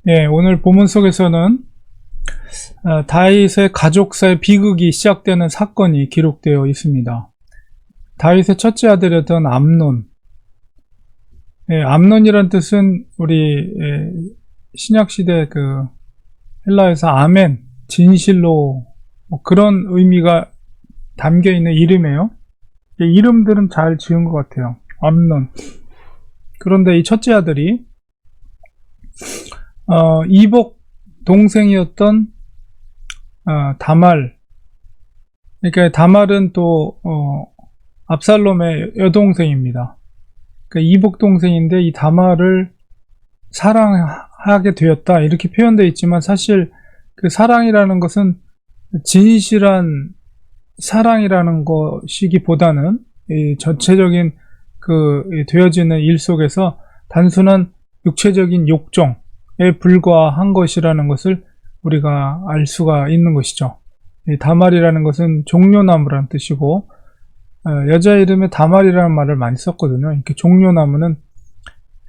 예, 오늘 본문 속에서는 다윗의 가족사의 비극이 시작되는 사건이 기록되어 있습니다. 다윗의 첫째 아들이었던 암논. 예, 암논이란 뜻은 우리 신약시대 그 헬라에서 아멘, 진실로 그런 의미가 담겨있는 이름이에요. 이름들은 잘 지은 것 같아요. 암논. 그런데 이 첫째 아들이 이복 동생이었던 다말. 그러니까 다말은 또 압살롬의 여동생입니다. 그러니까 이복 동생인데 이 다말을 사랑하게 되었다 이렇게 표현되어 있지만, 사실 그 사랑이라는 것은 진실한 사랑이라는 것이기보다는 이 전체적인 그 되어지는 일 속에서 단순한 육체적인 욕정에 불과한 것이라는 것을 우리가 알 수가 있는 것이죠. 이 다말이라는 것은 종려나무라는 뜻이고, 여자 이름에 다말이라는 말을 많이 썼거든요. 이렇게 종려나무는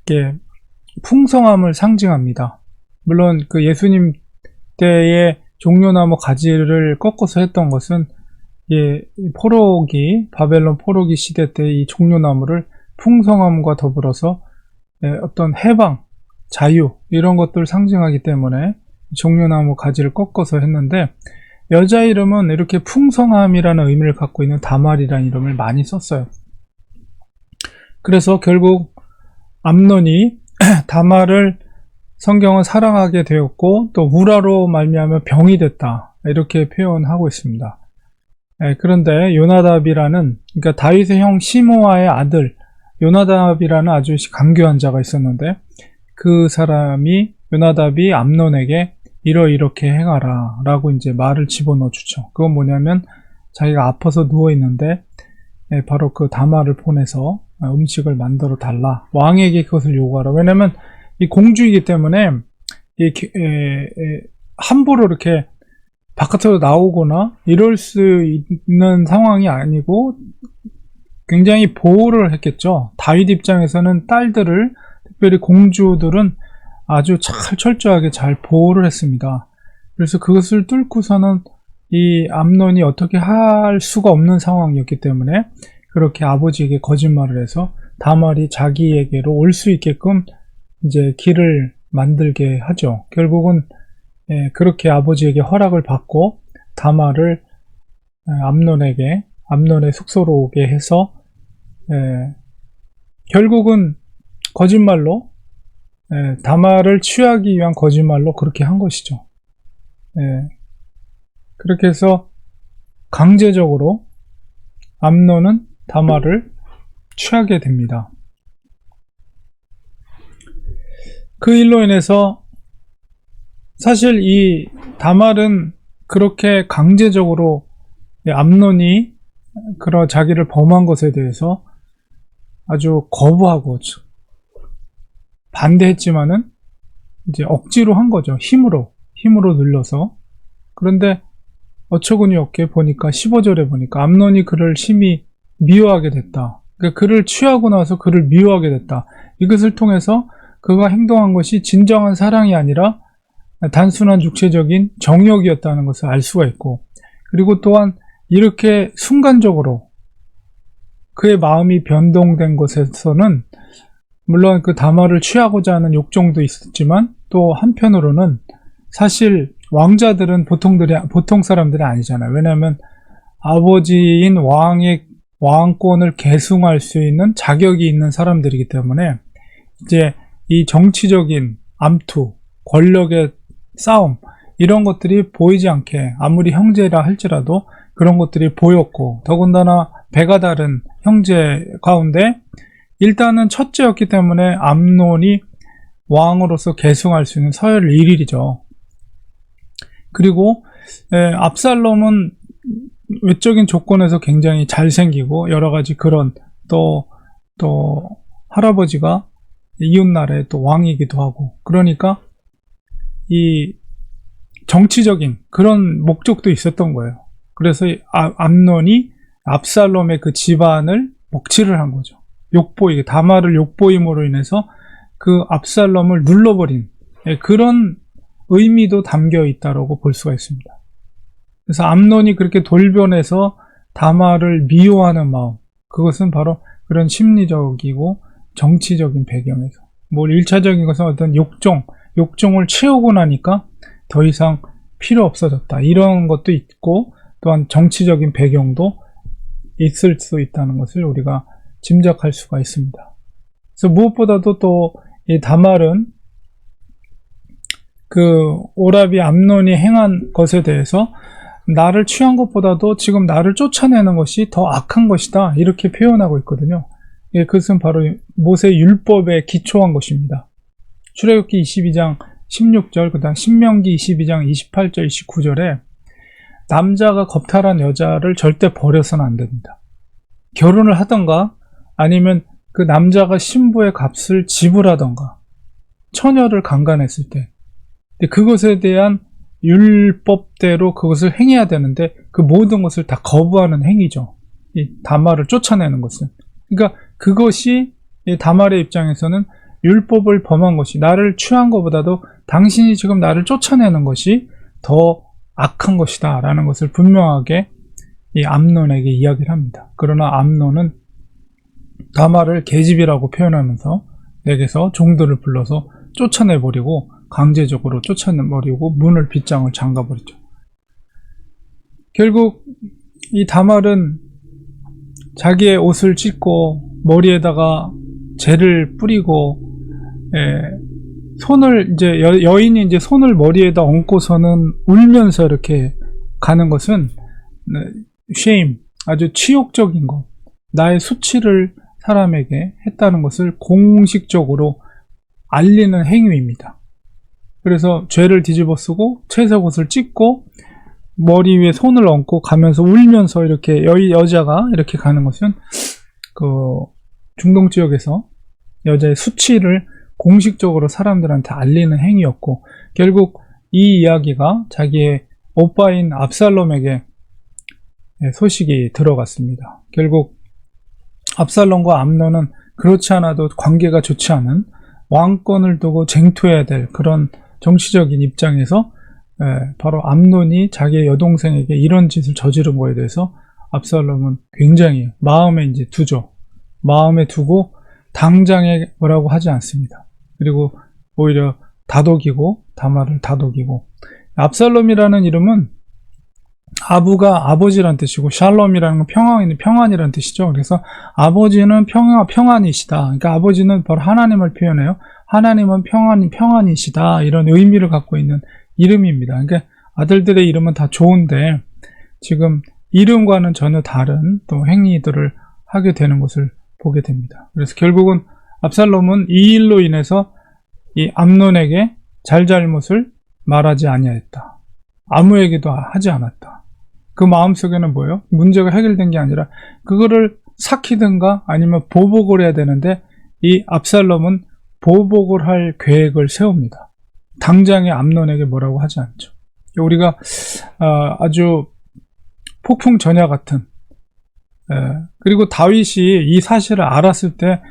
이렇게 풍성함을 상징합니다. 물론 그 예수님 때의 종려나무 가지를 꺾어서 했던 것은 바벨론 포로기 시대 때 이 종려나무를 풍성함과 더불어서 어떤 해방, 자유 이런 것들을 상징하기 때문에 종려나무 가지를 꺾어서 했는데, 여자 이름은 이렇게 풍성함이라는 의미를 갖고 있는 다말이라는 이름을 많이 썼어요. 그래서 결국 암논이 다말을 성경은 사랑하게 되었고, 또 우라로 말미암아 병이 됐다 이렇게 표현하고 있습니다. 그런데 요나답이라는, 그러니까 다윗의 형 시므아의 아들 요나답이라는 아주 간교한 자가 있었는데, 그 사람이 요나답이 암논에게 이렇게 행하라 라고 이제 말을 집어넣어 주죠. 그건 뭐냐면 자기가 아파서 누워 있는데 바로 그 다말을 보내서 음식을 만들어 달라, 왕에게 그것을 요구하라. 왜냐면 이 공주이기 때문에 함부로 이렇게 바깥으로 나오거나 이럴 수 있는 상황이 아니고 굉장히 보호를 했겠죠. 다윗 입장에서는 딸들을, 특별히 공주들은 아주 철저하게 잘 보호를 했습니다. 그래서 그것을 뚫고서는 이 암논이 어떻게 할 수가 없는 상황이었기 때문에 그렇게 아버지에게 거짓말을 해서 다말이 자기에게로 올 수 있게끔 이제 길을 만들게 하죠. 결국은 그렇게 아버지에게 허락을 받고 다말을 암논의 숙소로 오게 해서 결국은 거짓말로, 다말을 취하기 위한 거짓말로 그렇게 한 것이죠. 그렇게 해서 강제적으로 암논은 다말을 취하게 됩니다. 그 일로 인해서 사실 이 다말은 그렇게 강제적으로 암논이 그런 자기를 범한 것에 대해서 아주 거부하고 반대했지만은 이제 억지로 한 거죠. 힘으로 눌러서. 그런데 어처구니 없게 보니까 15절에 보니까 암논이 그를 심히 미워하게 됐다. 그러니까 그를 취하고 나서 그를 미워하게 됐다. 이것을 통해서 그가 행동한 것이 진정한 사랑이 아니라 단순한 육체적인 정욕이었다는 것을 알 수가 있고, 그리고 또한 이렇게 순간적으로 그의 마음이 변동된 것에서는 물론 그 다말을 취하고자 하는 욕정도 있었지만, 또 한편으로는 사실 왕자들은 보통 사람들이 아니잖아요. 왜냐하면 아버지인 왕권을 계승할 수 있는 자격이 있는 사람들이기 때문에 이제 이 정치적인 암투, 권력의 싸움 이런 것들이 보이지 않게, 아무리 형제라 할지라도 그런 것들이 보였고, 더군다나 배가 다른 형제 가운데 일단은 첫째였기 때문에 암논이 왕으로서 계승할 수 있는 서열 1위죠. 그리고 압살롬은 외적인 조건에서 굉장히 잘생기고 여러가지 그런 또 할아버지가 이웃나라의 또 왕이기도 하고, 그러니까 이 정치적인 그런 목적도 있었던 거예요. 그래서 암논이 압살롬의 그 집안을 먹칠을 한 거죠. 다말을 욕보임으로 인해서 그 압살롬을 눌러버린, 그런 의미도 담겨 있다고 볼 수가 있습니다. 그래서 암논이 그렇게 돌변해서 다말을 미워하는 마음, 그것은 바로 그런 심리적이고 정치적인 배경에서, 뭐 1차적인 것은 어떤 욕정을 채우고 나니까 더 이상 필요 없어졌다, 이런 것도 있고, 또한 정치적인 배경도 있을 수 있다는 것을 우리가 짐작할 수가 있습니다. 그래서 무엇보다도 또 이 다말은 그 오라비 암논이 행한 것에 대해서 나를 취한 것보다도 지금 나를 쫓아내는 것이 더 악한 것이다, 이렇게 표현하고 있거든요. 그것은 바로 모세 율법에 기초한 것입니다. 출애굽기 22장 16절, 그 다음 신명기 22장 28절 29절에 남자가 겁탈한 여자를 절대 버려서는 안 됩니다. 결혼을 하던가 아니면 그 남자가 신부의 값을 지불하던가, 처녀를 강간했을 때 그것에 대한 율법대로 그것을 행해야 되는데 그 모든 것을 다 거부하는 행위죠. 이 다말을 쫓아내는 것은. 그러니까 그것이 이 다말의 입장에서는 율법을 범한 것이, 나를 취한 것보다도 당신이 지금 나를 쫓아내는 것이 더 악한 것이다 라는 것을 분명하게 이 암논에게 이야기를 합니다. 그러나 암논은 다말을 계집이라고 표현하면서 내게서 종들을 불러서 쫓아내버리고, 강제적으로 쫓아내버리고 문을 빗장을 잠가버리죠. 결국 이 다말은 자기의 옷을 찢고 머리에다가 재를 뿌리고, 손을 이제 여인이 이제 손을 머리에다 얹고서는 울면서 이렇게 가는 것은 shame, 아주 치욕적인 것, 나의 수치를 사람에게 했다는 것을 공식적으로 알리는 행위입니다. 그래서 죄를 뒤집어 쓰고 채색 옷을 찢고 머리 위에 손을 얹고 가면서 울면서 이렇게 여자가 이렇게 가는 것은 그 중동 지역에서 여자의 수치를 공식적으로 사람들한테 알리는 행위였고, 결국 이 이야기가 자기의 오빠인 압살롬에게 소식이 들어갔습니다. 결국 압살롬과 암논은 그렇지 않아도 관계가 좋지 않은, 왕권을 두고 쟁투해야 될 그런 정치적인 입장에서 바로 암논이 자기의 여동생에게 이런 짓을 저지른 거에 대해서 압살롬은 굉장히 마음에 이제 두죠. 마음에 두고 당장에 뭐라고 하지 않습니다. 그리고 오히려 다독이고, 다말을 다독이고, 압살롬이라는 이름은 아부가 아버지란 뜻이고 샬롬이라는 건 평안이라는 뜻이죠. 그래서 아버지는 평안이시다. 그러니까 아버지는 바로 하나님을 표현해요. 하나님은 평안이시다, 이런 의미를 갖고 있는 이름입니다. 그러니까 아들들의 이름은 다 좋은데 지금 이름과는 전혀 다른 또 행위들을 하게 되는 것을 보게 됩니다. 그래서 결국은 압살롬은 이 일로 인해서 이 암논에게 잘잘못을 말하지 아니하였다. 아무에게도 하지 않았다. 그 마음속에는 뭐예요? 문제가 해결된 게 아니라 그거를 삭히든가 아니면 보복을 해야 되는데, 이 압살롬은 보복을 할 계획을 세웁니다. 당장에 암논에게 뭐라고 하지 않죠. 우리가 아주 폭풍전야 같은, 그리고 다윗이 이 사실을 알았을 때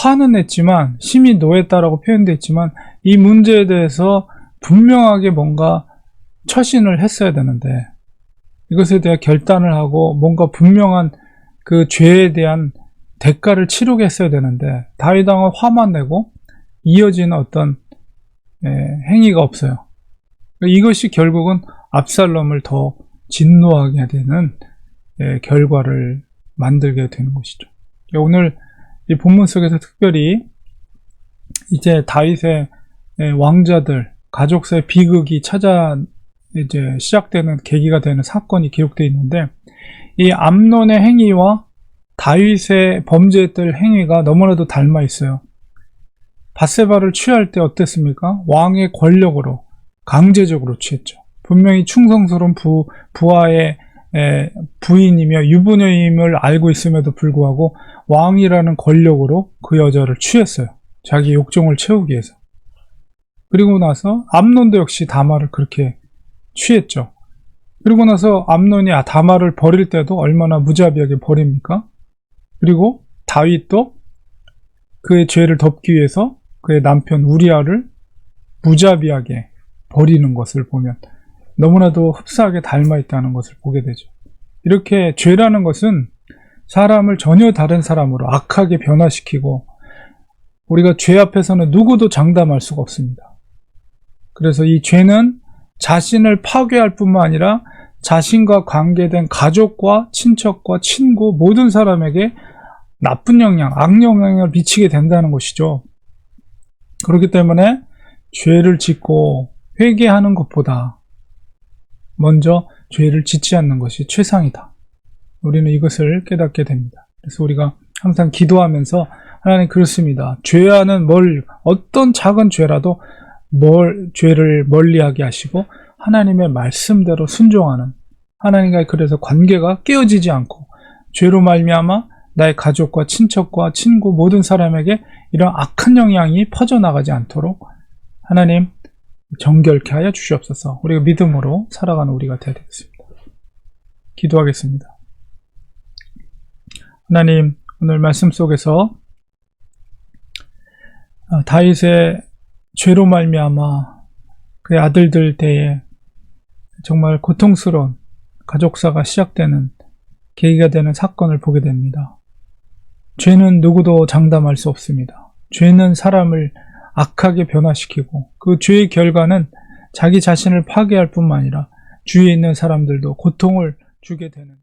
화는 냈지만, 심히 노했다라고 표현되어 있지만, 이 문제에 대해서 분명하게 뭔가 처신을 했어야 되는데, 이것에 대해 결단을 하고 뭔가 분명한 그 죄에 대한 대가를 치르게 했어야 되는데, 다윗 왕은 화만 내고 이어지는 어떤 행위가 없어요. 이것이 결국은 압살롬을 더 진노하게 되는 결과를 만들게 되는 것이죠. 오늘 이 본문 속에서 특별히 이제 다윗의 왕자들, 가족사의 비극이 이제 시작되는 계기가 되는 사건이 기록되어 있는데, 이 암논의 행위와 다윗의 범죄했던 행위가 너무나도 닮아 있어요. 밧세바를 취할 때 어땠습니까? 왕의 권력으로 강제적으로 취했죠. 분명히 충성스러운 부하의 부인이며 유부녀임을 알고 있음에도 불구하고 왕이라는 권력으로 그 여자를 취했어요. 자기 욕정을 채우기 위해서. 그리고 나서 암논도 역시 다말을 그렇게 취했죠. 그리고 나서 암논이 다말을 버릴 때도 얼마나 무자비하게 버립니까? 그리고 다윗도 그의 죄를 덮기 위해서 그의 남편 우리아를 무자비하게 버리는 것을 보면 너무나도 흡사하게 닮아 있다는 것을 보게 되죠. 이렇게 죄라는 것은 사람을 전혀 다른 사람으로 악하게 변화시키고 우리가 죄 앞에서는 누구도 장담할 수가 없습니다. 그래서 이 죄는 자신을 파괴할 뿐만 아니라 자신과 관계된 가족과 친척과 친구 모든 사람에게 나쁜 영향, 악영향을 미치게 된다는 것이죠. 그렇기 때문에 죄를 짓고 회개하는 것보다 먼저 죄를 짓지 않는 것이 최상이다. 우리는 이것을 깨닫게 됩니다. 그래서 우리가 항상 기도하면서 하나님 그렇습니다. 죄와는 어떤 작은 죄라도 죄를 멀리하게 하시고 하나님의 말씀대로 순종하는 하나님과 그래서 관계가 깨어지지 않고 죄로 말미암아 나의 가족과 친척과 친구 모든 사람에게 이런 악한 영향이 퍼져나가지 않도록 하나님 정결케 하여 주시옵소서. 우리가 믿음으로 살아가는 우리가 되어야 되겠습니다. 기도하겠습니다. 하나님 오늘 말씀 속에서 다윗의 죄로 말미암아 그의 아들들 때에 정말 고통스러운 가족사가 시작되는 계기가 되는 사건을 보게 됩니다. 죄는 누구도 장담할 수 없습니다. 죄는 사람을 악하게 변화시키고 그 죄의 결과는 자기 자신을 파괴할 뿐만 아니라 주위에 있는 사람들도 고통을 주게 되는